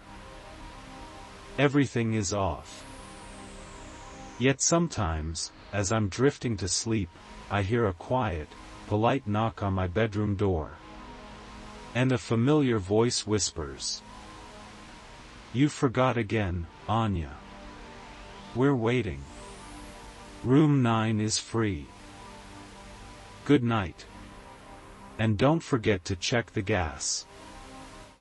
Everything is off. Yet sometimes, as I'm drifting to sleep, I hear a quiet, polite knock on my bedroom door. And a familiar voice whispers, "You forgot again, Anya. We're waiting. Room 9 is free. Good night. And don't forget to check the gas."